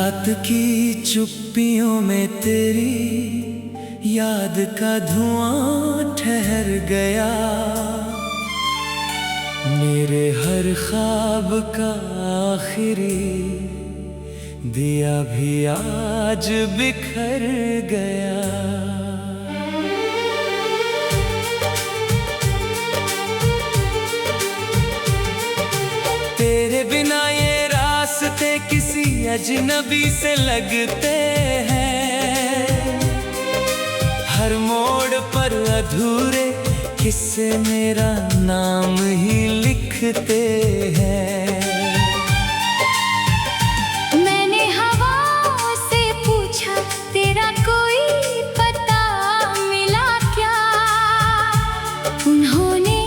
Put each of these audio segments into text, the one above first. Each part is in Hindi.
रात की चुप्पियों में तेरी याद का धुआं ठहर गया। मेरे हर ख्वाब का आखिरी दिया भी आज बिखर गया। तेरे बिना ये रास्ते किसी अजनबी से लगते हैं। हर मोड़ पर अधूरे किस्से मेरा नाम ही लिखते हैं। मैंने हवाओं से पूछा तेरा कोई पता मिला क्या? उन्होंने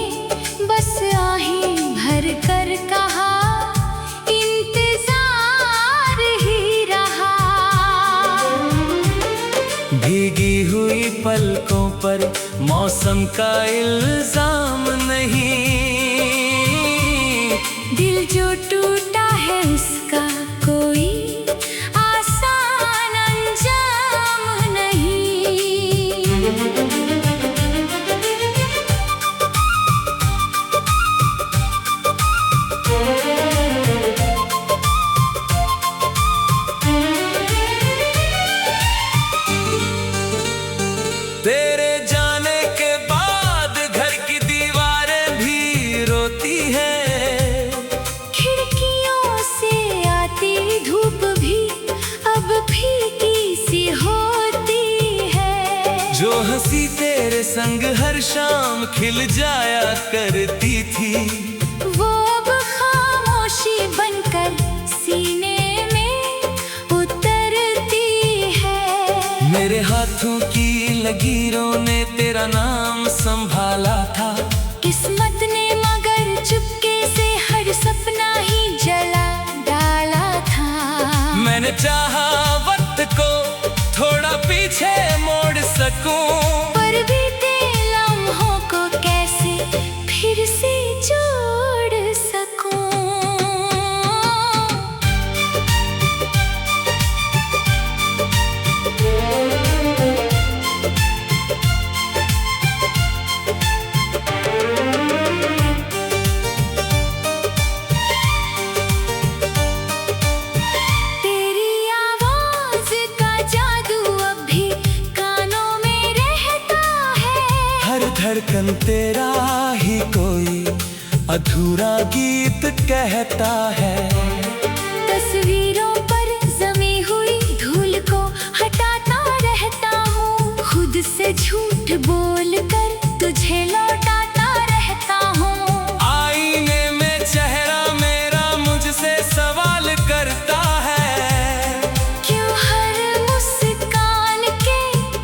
बस आही भर कर कहा इंतजार ही रहा। भीगी हुई पलकों पर मौसम का इल्जाम नहीं। दिल जो टूटा है उसका कोई आसान अंजाम नहीं। तेरे जाने के बाद घर की दीवारें भी रोती है। खिड़कियों से आती धूप भी अब फीकी सी होती है। जो हंसी तेरे संग हर शाम खिल जाया करती थी, वो अब खामोशी बनकर सीने में उतरती है। मेरे हाथों की लकीरों ने तेरा नाम संभाला था। किस्मत ने मगर चुपके से हर सपना ही जला डाला था। मैंने चाहा वक्त को थोड़ा पीछे मोड़ सकूं, पर बीते लम्हों को कैसे फिर से जोड़ सकूं। तेरी आवाज का जादू अब भी कानों में रहता है। हर धड़कन तेरा ही कोई अधूरा गीत कहता है। तस्वीरों पर जमी हुई धूल को हटाता रहता हूँ। खुद से झूठ बोलकर तुझे लौटाता रहता हूँ। आईने में चेहरा मेरा मुझसे सवाल करता है। क्यों हर मुस्कान के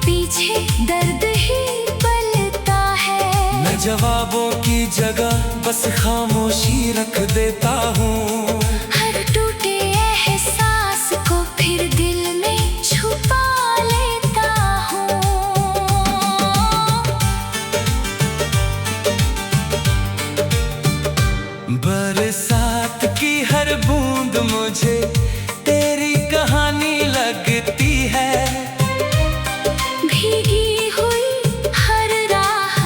पीछे दर्द ही पलता है? मैं जवाबों की जगह बस खामोशी रख देता हूँ। हर टूटे एहसास को फिर दिल में छुपा लेता हूँ। बरसात की हर बूंद मुझे तेरी कहानी लगती है। भीगी हुई हर राह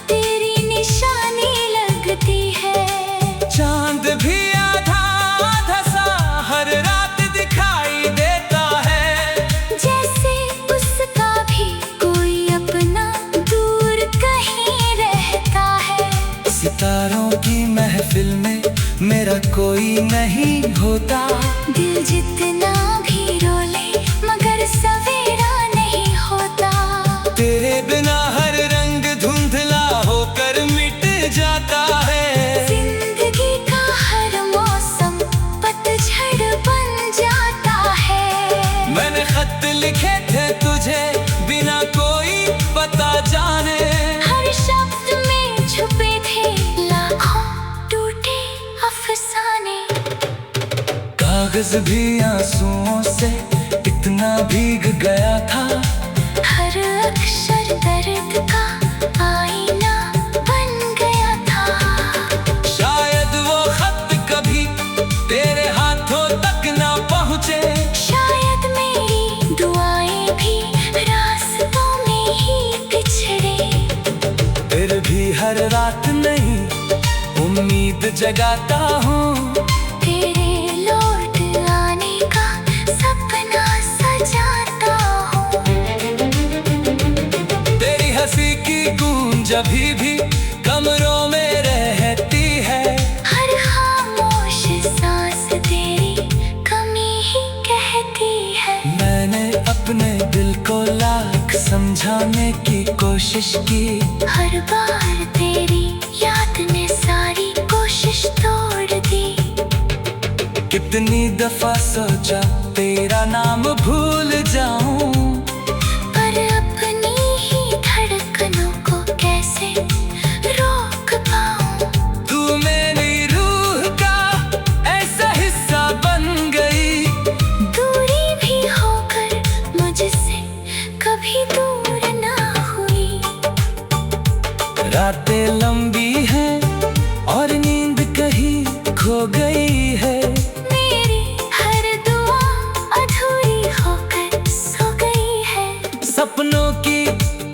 तेरी निशानी लगती है। चांद भी आधा आधा सा हर रात दिखाई देता है। जैसे उसका भी कोई अपना दूर कहीं रहता है। सितारों की महफिल में मेरा कोई नहीं होता। दिल जितना भी रोले मगर सवेरा नहीं होता। तेरे बिना हर रंग धुंधला होकर मिट जाता है। जिंदगी का हर मौसम पतझड़ बन जाता है। मैंने खत लिखे थे तुझे बिना कोई पता जाने। हर शब्द में छुपे थे लाखों टूटे अफसाने। कागज भी आंसुओं से इतना भीग गया था। हर अक्षर दर्द का आईना बन गया था। शायद वो खत कभी तेरे हाथों तक ना पहुँचे। उम्मीद जगाता हूँ। तेरे लौट आने का सपना सजाता हूँ। तेरी हंसी की गूंज अभी भी कमरों में रहती है। हर खामोश सांस तेरी कमी ही कहती है। मैंने अपने दिल को लाख समझाने की कोशिश की। हर बार तेरी याद ने सारी कोशिश तोड़ दी। कितनी दफा सोचा तेरा नाम भूल जाऊं, पर अपनी ही धड़कनों को कैसे रोक पाऊं। तू मेरी रूह का ऐसा हिस्सा बन गई। दूरी भी होकर मुझसे कभी दूर ना हुई। रातें लंबी हैं और नींद कहीं खो गई है। मेरी हर दुआ अधूरी होकर सो गई है। सपनों की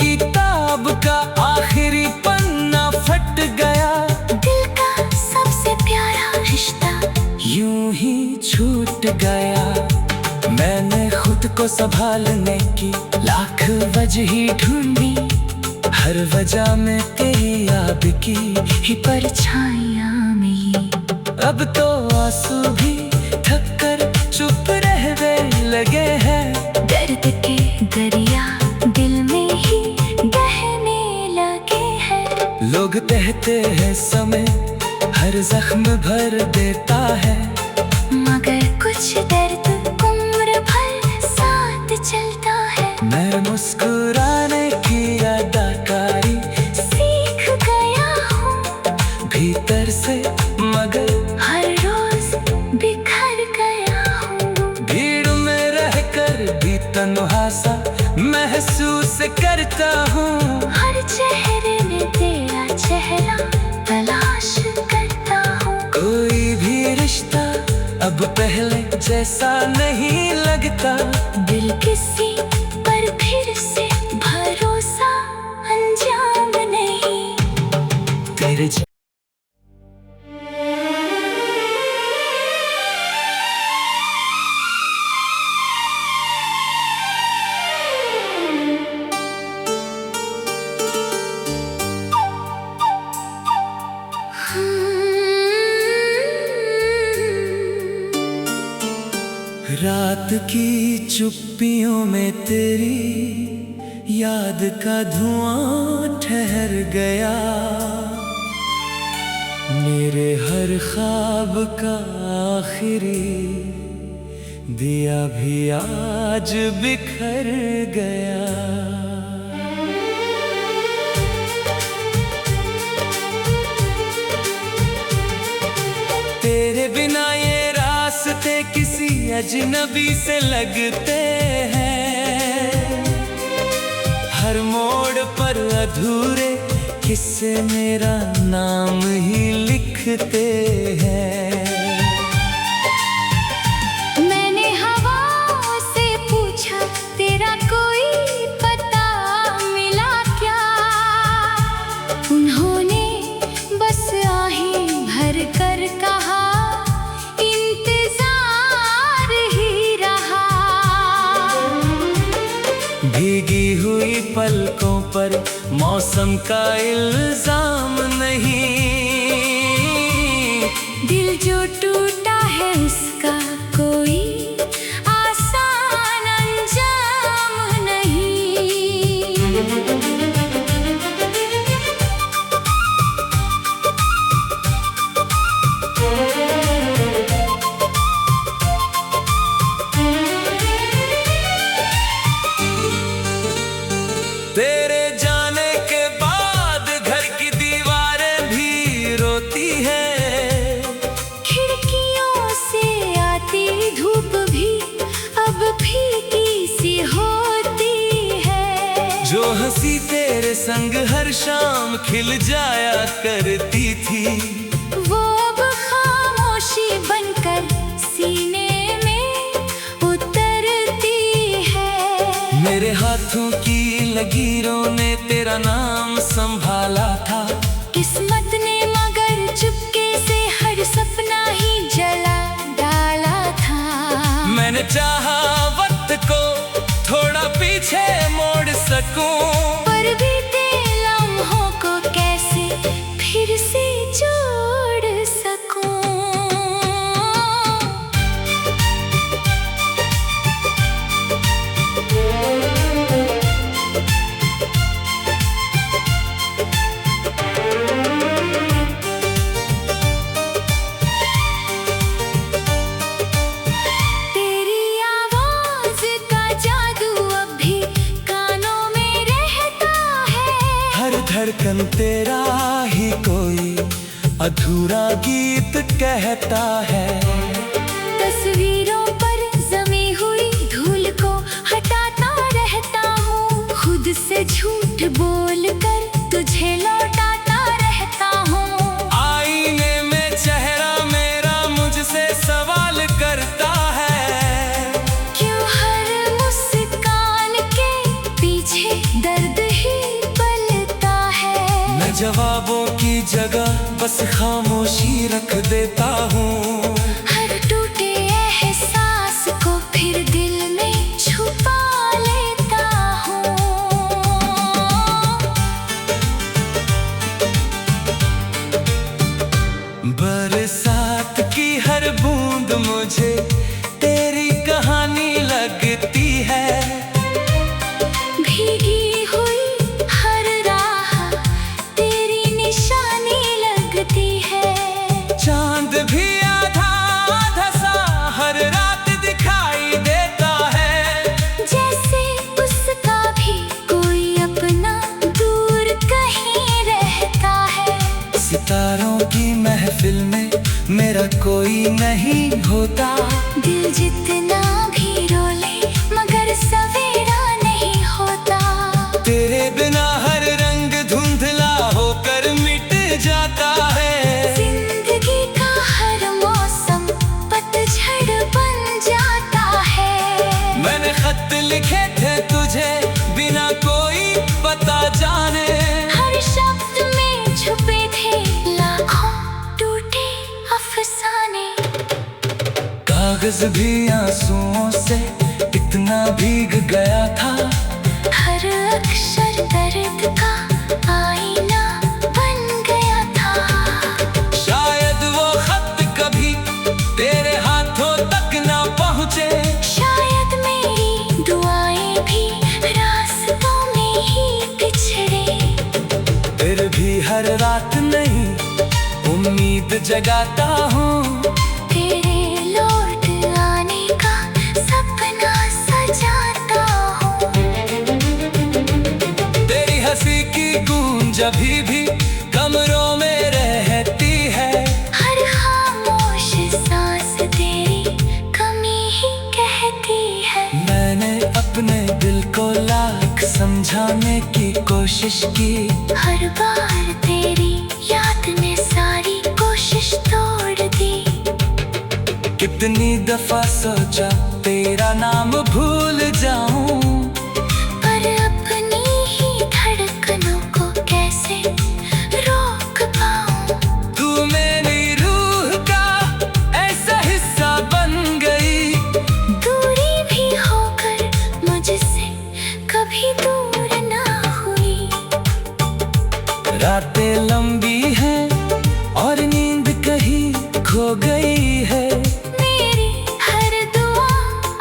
किताब का आखिरी पन्ना फट गया। दिल का सबसे प्यारा रिश्ता यूं ही छूट गया। मैंने खुद को संभालने की लाख वजह ढूंढी। हर वजह में तेरी याद की ही परछाइयां में ही। अब तो आंसू भी थक कर चुप रहने लगे हैं। दर्द के दरिया दिल में ही बहने लगे हैं। लोग कहते हैं समय हर जख्म भर देता है, मगर कुछ दर्द उम्र भर साथ चलता है। मैं मुस्कुराने की अदाकारी सीख गया हूँ भीतर से, मगर हर रोज बिखर गया हूँ। भीड़ में रहकर भी तन्हा सा महसूस करता हूँ। हर चेहरे में तेरा चेहरा तलाश करता हूँ। कोई भी रिश्ता अब पहले जैसा नहीं लगता। दिल किसी पर फिर से भरोसा अंजाम नहीं। तेरे रात की चुप्पियों में तेरी याद का धुआं ठहर गया। मेरे हर ख्वाब का आखिरी दिया भी आज बिखर गया। तेरे बिना ये रास्ते किसी अजनबी से लगते हैं। हर मोड़ पर अधूरे किस्से मेरा नाम ही लिखते हैं। मैंने हवाओं से पूछा तेरा कोई पता मिला क्या। उन्होंने बस आही भर कर कहा इंतजार ही रहा। भीगी हुई पलकों पर मौसम का इल्जाम नहीं। दिल जो टूटा है उसका कोई आसान अंजाम नहीं। तेरे जाने के बाद घर की दीवारें भी रोती हैं। खिड़कियों से आती धूप भी अब फीकी सी होती है। जो हंसी तेरे संग हर शाम खिल जाया करती थी, वो अब खामोशी बनकर सीने में उतरती है। मेरे हाथों की लकीरों ने तेरा नाम संभाला था। किस्मत ने मगर चुपके सकूं। पर बीते लम्हों को कैसे फिर से जोड़ सकूं। धड़कन तेरा ही कोई अधूरा गीत कहता है। तस्वीरों पर जमी हुई धूल को हटाता रहता हूँ। खुद से झूठ बोलकर तुझे लौटाता रहता हूँ। आईने में चेहरा मेरा मुझसे सवाल करता है। क्यों हर मुस्कान के पीछे दर्द ही जवाबों की जगह बस खामोशी रख देता हूँ। हर टूटे एहसास को फिर दिल में छुपा लेता हूँ। बरसात की हर बूंद मुझे तेरी कहानी लगती है। भीगी हुई हर राह तेरी निशानी लगती है। चांद भी आधा आधा सा हर रात दिखाई देता है। जैसे उसका भी कोई अपना दूर कहीं रहता है। सितारों की महफिल में मेरा कोई नहीं होता। दिल जितना भी रोले मगर सवेरा नहीं होता। तेरे बिना हर रंग धुंधला होकर मिट जाता है। जिंदगी का हर मौसम पतझड़ बन जाता है। मैंने खत लिखे थे तुझे बिना कोई पता जाने। हर शब्द में छुपे थे लाखों टूटे अफसाने। कागज भी आंसुओं से इतना भीग गया था। हर अक्षर दर्द का आईना बन गया था। शायद वो खत कभी तेरे हाथों तक ना पहुँचे। शायद मेरी दुआएं भी रास्तों में ही पिछड़े। फिर भी हर रात नहीं उम्मीद जगाता हूँ। तेरे लौट आने का सपना सजाता हूँ। तेरी हंसी की गूंज अभी भी कमरों में रहती है। हर खामोश सांस तेरी कमी ही कहती है। मैंने अपने दिल को लाख समझाने की कोशिश की। हर बार तेरी याद ने सारी कोशिश तोड़ दी। कितनी दफा सोचा तेरा नाम भूल जाऊं। पर अपनी ही धड़कनों को कैसे रोक पाऊं। तू मेरी रूह का ऐसा हिस्सा बन गई। दूरी भी होकर मुझसे कभी दूर ना हुई। रातें लंबी हैं और नींद कहीं खो गई है। मेरी हर दुआ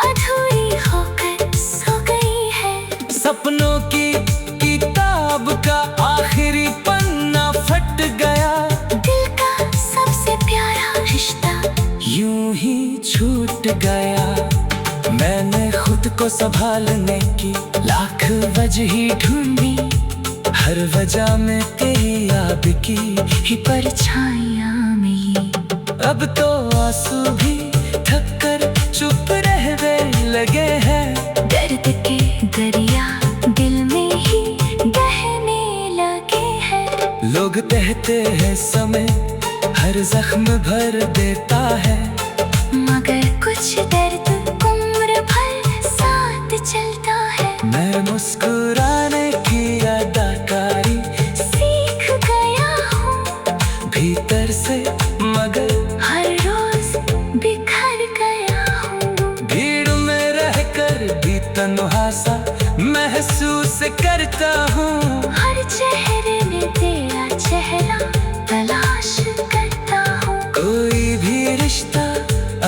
अधूरी होकर सो गई है। सपनों की किताब का आखिरी पन्ना फट गया। दिल का सबसे प्यारा रिश्ता यूं ही छूट गया। मैंने खुद को संभालने की लाख वजह ही ढूंढी। हर वजह में तेरी याद की ही परछाइयां में। अब तो आंसू भी थक कर चुप रहने लगे हैं। दर्द के दरिया दिल में ही बहने लगे हैं। लोग कहते हैं समय हर जख्म भर देता है। मगर कुछ दर्द उम्र भर साथ चलता है। मैं मुस्कुराने की अदाकारी सीख गया हूँ भीतर से मगर हर रोज बिखर गया हूँ। भीड़ में रहकर भी तन्हा सा महसूस महसूस करता हूँ। हर चेहरे में तेरा चेहरा तलाश करता हूँ। कोई भी रिश्ता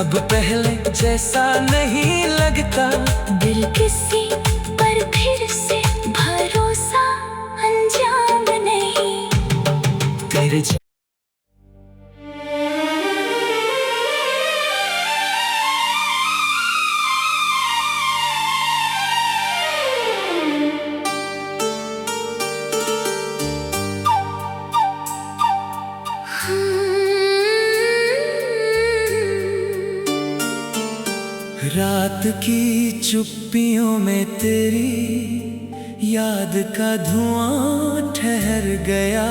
अब पहले जैसा नहीं लगता। दिल किसी पर फिर से भरोसा अंजाम नहीं। तेरे रात की चुप्पियों में तेरी याद का धुआं ठहर गया।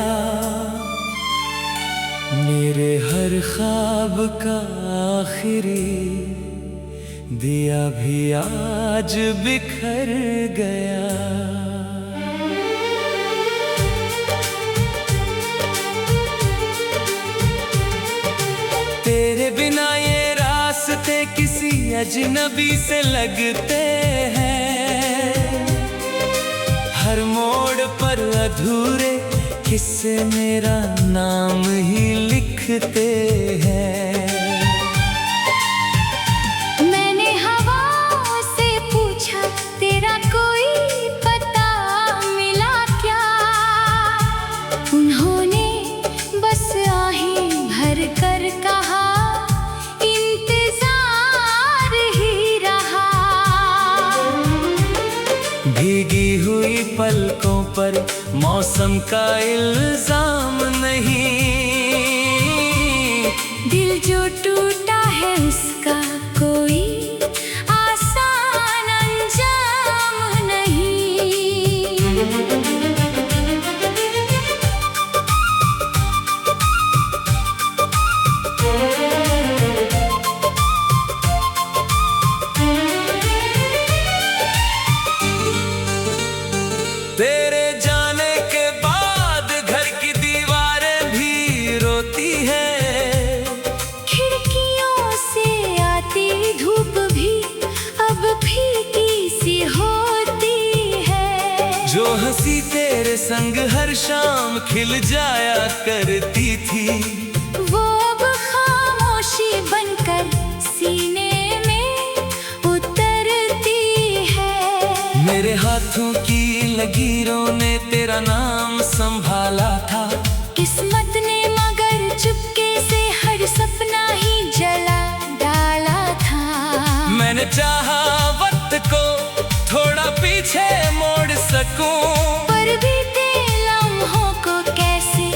मेरे हर ख्वाब का आखिरी दिया भी आज बिखर गया। तेरे बिना ये रास्ते किसी अजनबी से लगते हैं। हर मोड़ पर अधूरे किस्से मेरा नाम ही लिखते हैं। मैंने हवा से पूछा तेरा कोई पता मिला क्या? उन्होंने बस आहें भर कर कहा भीगी हुई पलकों पर मौसम का इल्जाम नहीं। दिल जो टूटा है उसका कोई आसान अंजाम नहीं। तेरे जाने के बाद घर की दीवारें भी रोती है। खिड़कियों से आती धूप भी अब फीकी सी होती है। जो हंसी तेरे संग हर शाम खिल जाया करती थी, वो अब खामोशी बनकर सीने में उतरती है। मेरे हाथों की लकीरों ने तेरा नाम संभाला था। किस्मत ने मगर चुपके से हर सपना ही जला डाला था। मैंने चाहा वक्त को थोड़ा पीछे मोड़ सकूं, पर बीते लम्हों को कैसे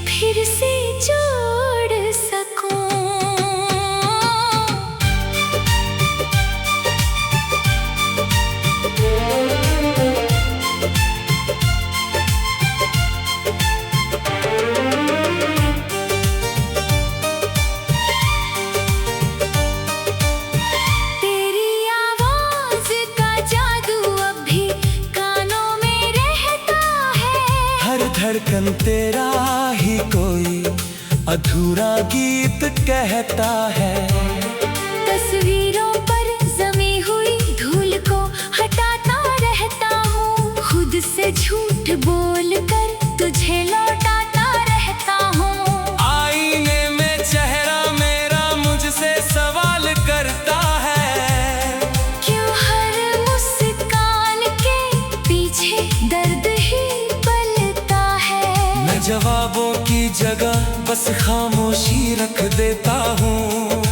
फिर से जोड़ सकूं। धड़कन तेरा ही कोई अधूरा गीत कहता है। तस्वीरों पर जमी हुई धूल को हटाता रहता हूँ। खुद से झूठ बोलकर तुझे लौटाता रहता हूँ। आईने में चेहरा मेरा मुझसे सवाल करता है, क्यों हर मुस्कान के पीछे दर्द ही जवाबों की जगह बस खामोशी रख देता हूँ।